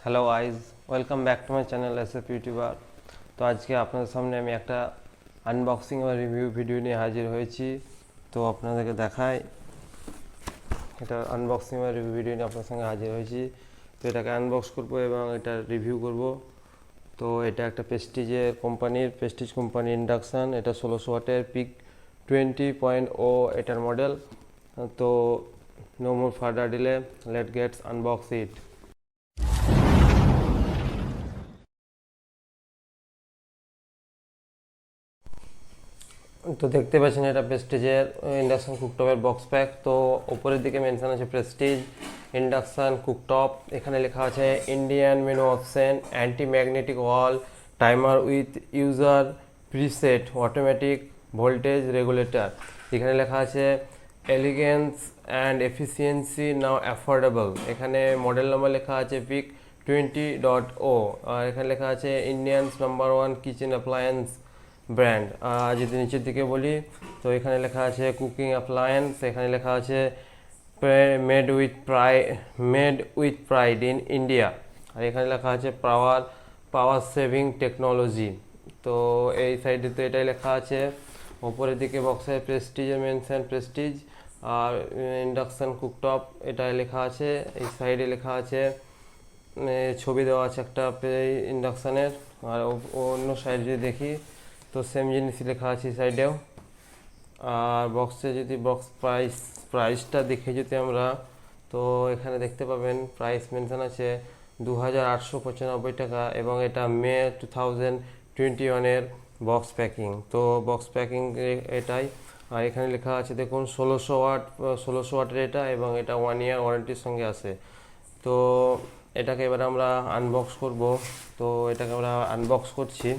Hello guys, welcome back to my channel SF YouTuber. তো আজকে আপনাদের সামনে আমি একটা আনবক্সিং বা রিভিউ ভিডিও নিয়ে হাজির হয়েছি। তো আপনাদেরকে দেখাই, এটা আনবক্সিং বা রিভিউ ভিডিও নিয়ে আপনার সঙ্গে হাজির হয়েছি। তো এটাকে আনবক্স করব এবং এটা রিভিউ করব। তো এটা একটা প্রেস্টিজ কোম্পানির ইন্ডাকশান। এটা 1600 ওয়াটের পিক 20.0 এটার মডেল। তো no more further delay, let gets unbox it. তো দেখতে পাচ্ছেন এটা প্রেস্টিজের ইন্ডাকশান কুকটপের বক্স প্যাক। তো উপরের দিকে মেনশন আছে প্রেস্টিজ ইন্ডাকশান কুকটপ। এখানে লেখা আছে Indian menu option, anti magnetic wall, timer with user preset, automatic voltage regulator. এখানে লেখা আছে elegance and efficiency now affordable. এখানে মডেল নাম্বার লেখা আছে পিক 20.0। আর এখানে লেখা আছে Indians number 1 kitchen appliance brand. আর যদি নিচের দিকে বলি, তো এখানে লেখা আছে কুকিং অ্যাপ্লায়েন্স। এখানে লেখা আছে made with pride in India. আর এখানে লেখা আছে পাওয়ার সেভিং টেকনোলজি। তো এই সাইডে তো এটাই লেখা আছে। ওপরের দিকে বক্সে প্রেস্টিজের মেনশন প্রেস্টিজ, আর ইন্ডাকশান কুকটপ এটাই লেখা আছে। এই সাইডে লেখা আছে, ছবি দেওয়া আছে একটা ইন্ডাকশানের। আর অন্য সাইডে যদি দেখি তো সেম জিনিসই লেখা আছে সাইডেও। আর বক্সে যদি প্রাইসটা দেখে যদি আমরা, তো এখানে দেখতে পাবেন প্রাইস মেনশন আছে 2895 টাকা, এবং এটা মে 2021-এর বক্স প্যাকিং। তো বক্স প্যাকিং এটাই। আর এখানে লেখা আছে দেখুন 1600 ওয়াটের এটা, এবং এটা 1 ইয়ার ওয়ারেন্টির সঙ্গে আছে। তো এটাকে এবার আমরা আনবক্স করব। তো এটাকে আমরা আনবক্স করছি।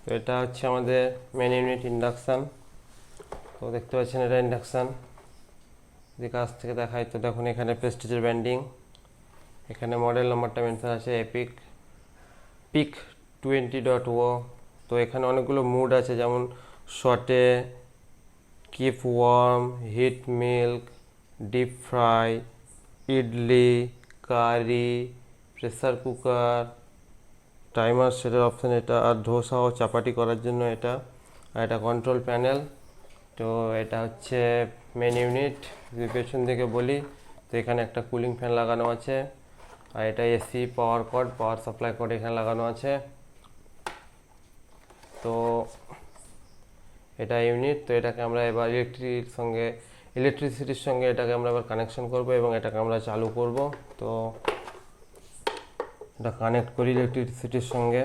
তো এটা হচ্ছে আমাদের মেন ইউনিট ইন্ডাকশান। তো দেখতে পাচ্ছেন এটা ইন্ডাকশান। যদি কাছ থেকে দেখাই তো দেখুন এখানে প্রেস্টিজের ব্র্যান্ডিং। এখানে মডেল নাম্বারটা মেনশন আছে পিক 20.0। তো এখানে অনেকগুলো মুড আছে, যেমন saute, keep warm, heat milk, deep fry, idli, curry, pressure cooker, timer সেটের অপশান এটা, আর ধোসা ও চাপাটি করার জন্য এটা। আর এটা কন্ট্রোল প্যানেল। তো এটা হচ্ছে মেন ইউনিট। যদি পেছন দিকে বলি, তো এখানে একটা কুলিং ফ্যান লাগানো আছে। আর এটা এসি পাওয়ার সাপ্লাই কর্ড এখানে লাগানো আছে। তো এটা ইউনিট। তো এটাকে আমরা এবার ইলেকট্রিসিটির সঙ্গে এটাকে আমরা এবার কানেকশন করব, এবং এটাকে আমরা চালু করব। তো এটা কানেক্ট করি ইলেকট্রিসিটির সঙ্গে।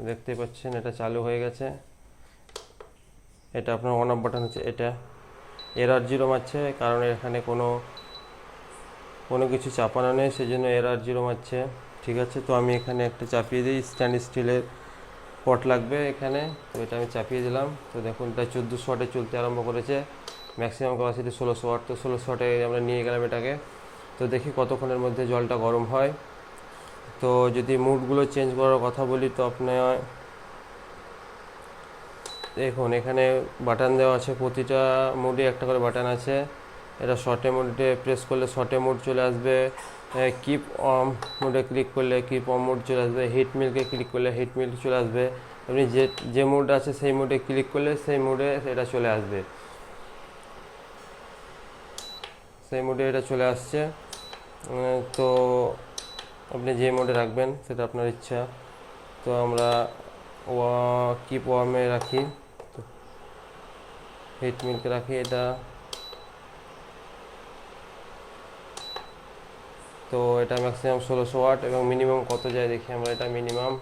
দেখতে পাচ্ছেন এটা চালু হয়ে গেছে। এটা আপনার অন অফ বাটন হচ্ছে। এটা এরর 0 মারছে, কারণ এখানে কোনো কিছু চাপানো নেই, সেই জন্য এরর 0 মারছে। ঠিক আছে, তো আমি এখানে একটা চাপিয়ে দিই। স্টেনলেস স্টিলের পট লাগবে এখানে। তো এটা আমি চাপিয়ে দিলাম। তো দেখুন এটা 1400 ওয়াটে চলতে আরম্ভ করেছে। Maximum capacity 1600 watt. তো 1600 ওয়াটে আমরা নিয়ে গেলাম এটাকে। তো দেখি কতক্ষণের মধ্যে জলটা গরম হয়। তো যদি মুডগুলো চেঞ্জ করার কথা বলি, তো আপনার দেখুন এখানে বাটন দেওয়া আছে, প্রতিটা মুডে একটা করে বাটন আছে। এটা শর্টে মুডে প্রেস করলে শর্টে মুড চলে আসবে, কিপ অন মুডে ক্লিক করলে কিপ অন মুড চলে আসবে, হিট মিল্কে ক্লিক করলে হিট মিল্ক চলে আসবে। আপনি যে মুড আছে সেই মুডে ক্লিক করলে সেই মুডে এটা চলে আসবে, সেই মুডে এটা চলে আসছে। তো আপনি যে মোডে রাখবেন সেটা আপনার ইচ্ছা। তো আমরা কিপ ওয়ার্মে রাখি। হিট মিল্ক রাখি এটা। তো এটা ম্যাক্সিমাম 1600 ওয়াট এবং মিনিমাম কত যায় দেখি আমরা। এটা মিনিমাম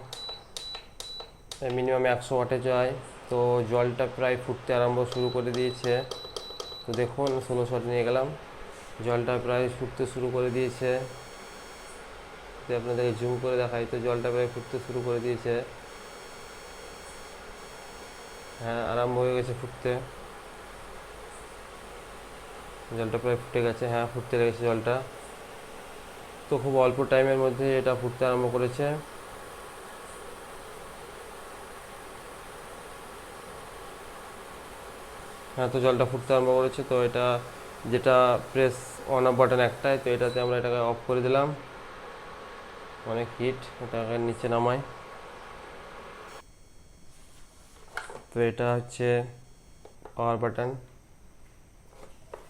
100 ওয়াটে যায়। তো জলটা প্রায় ফুটতে আরম্ভ শুরু করে দিয়েছে। তো দেখুন 1600 ওয়াট নিয়ে গেলাম, জলটা প্রায় ফুটতে শুরু করে দিয়েছে। তো আপনাদেরকে জুম করে দেখাই, তো জলটা প্রায় ফুটতে শুরু করে দিয়েছে। হ্যাঁ, আরম্ভ হয়ে গেছে ফুটতে, জলটা প্রায় ফুটে গেছে। হ্যাঁ, ফুটতে লেগেছে জলটা। তো খুব অল্প টাইমের মধ্যে এটা ফুটতে আরম্ভ করেছে। হ্যাঁ, তো জলটা ফুটতে আরম্ভ করেছে। তো এটা যেটা প্রেস অন অফ বাটন একটাই, তো এটাতে আমরা এটাকে অফ করে দিলাম। অনেক হিট, এটাকে নিচে নামাই। তো এটা হচ্ছে পাওয়ার বাটন।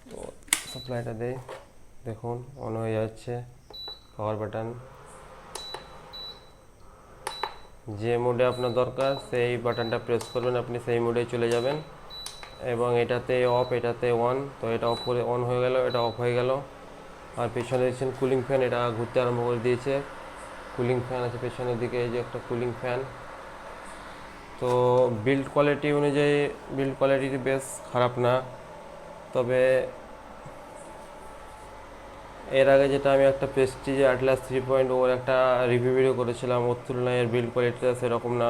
তো সাপ্লাইটা দেই, দেখুন অন হয়ে যাচ্ছে পাওয়ার বাটন। যে মোডে আপনার দরকার সেই বাটনটা প্রেস করবেন, আপনি সেই মোডে চলে যাবেন। এবং এটাতে অফ, এটাতে অন। তো এটা অফ করে অন হয়ে গেল, এটা অফ হয়ে গেল। আর পেছনে দেখছেন কুলিং ফ্যান, এটা ঘুরতে আরম্ভ করে দিয়েছে। কুলিং ফ্যান আছে পেছনের দিকে, এই যে একটা কুলিং ফ্যান। তো বিল্ড কোয়ালিটি অনুযায়ী বিল্ড কোয়ালিটি বেশ খারাপ না, তবে এর আগে যেটা আমি একটা প্রেস্টিজে অ্যাটলাস 3.0 একটা রিভিউ ভিডিও করেছিলাম, ওর তুলনায় এর বিল্ড কোয়ালিটিটা সেরকম না।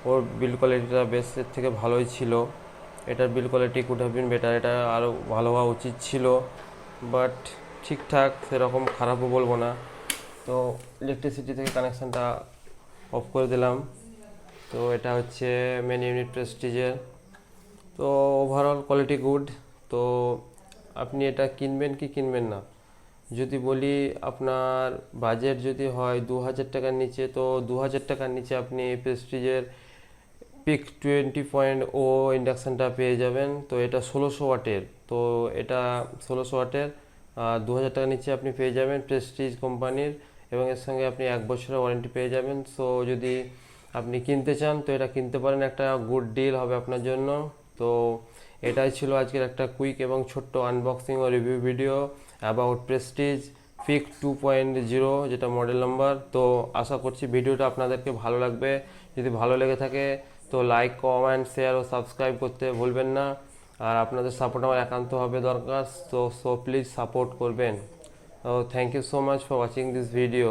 ওর বিল্ড কোয়ালিটিটা বেসের থেকে ভালোই ছিল। এটার build quality could have been better, এটা আরও ভালো হওয়া উচিত ছিল, বাট ঠিকঠাক, সেরকম খারাপও বলবো না। তো ইলেকট্রিসিটি থেকে কানেকশানটা অফ করে দিলাম। তো এটা হচ্ছে মেন ইউনিট প্রেস্টিজের। তো ওভারঅল কোয়ালিটি গুড। তো আপনি এটা কিনবেন কি কিনবেন না, যদি বলি আপনার বাজেট যদি হয় 2000 টাকার নিচে, তো 2000 টাকার নিচে আপনি প্রেস্টিজের পিক 20.0 ইন্ডাকশানটা পেয়ে যাবেন। তো এটা 1600 ওয়াটের। তো এটা 1600 ওয়াটের, 2000 টাকার নিচে আপনি পেয়ে যাবেন প্রেস্টিজ কোম্পানির, এবং এর সঙ্গে আপনি 1 বছরের ওয়ারেন্টি পেয়ে যাবেন। সো যদি আপনি কিনতে চান তো এটা কিনতে পারেন, একটা গুড ডিল হবে আপনার জন্য। তো এটাই ছিল আজকের একটা কুইক এবং ছোট্ট আনবক্সিং ও review video about Prestige PIC 2.0, যেটা মডেল নাম্বার। তো আশা করছি ভিডিওটা আপনাদেরকে ভালো লাগবে। যদি ভালো লেগে থাকে তো লাইক, কমেন্ট, শেয়ার ও সাবস্ক্রাইব করতে ভুলবেন না। আর আপনাদের সাপোর্ট আমার একান্তভাবে দরকার, তো প্লিজ সাপোর্ট করবেন। Thank you so much for watching this video.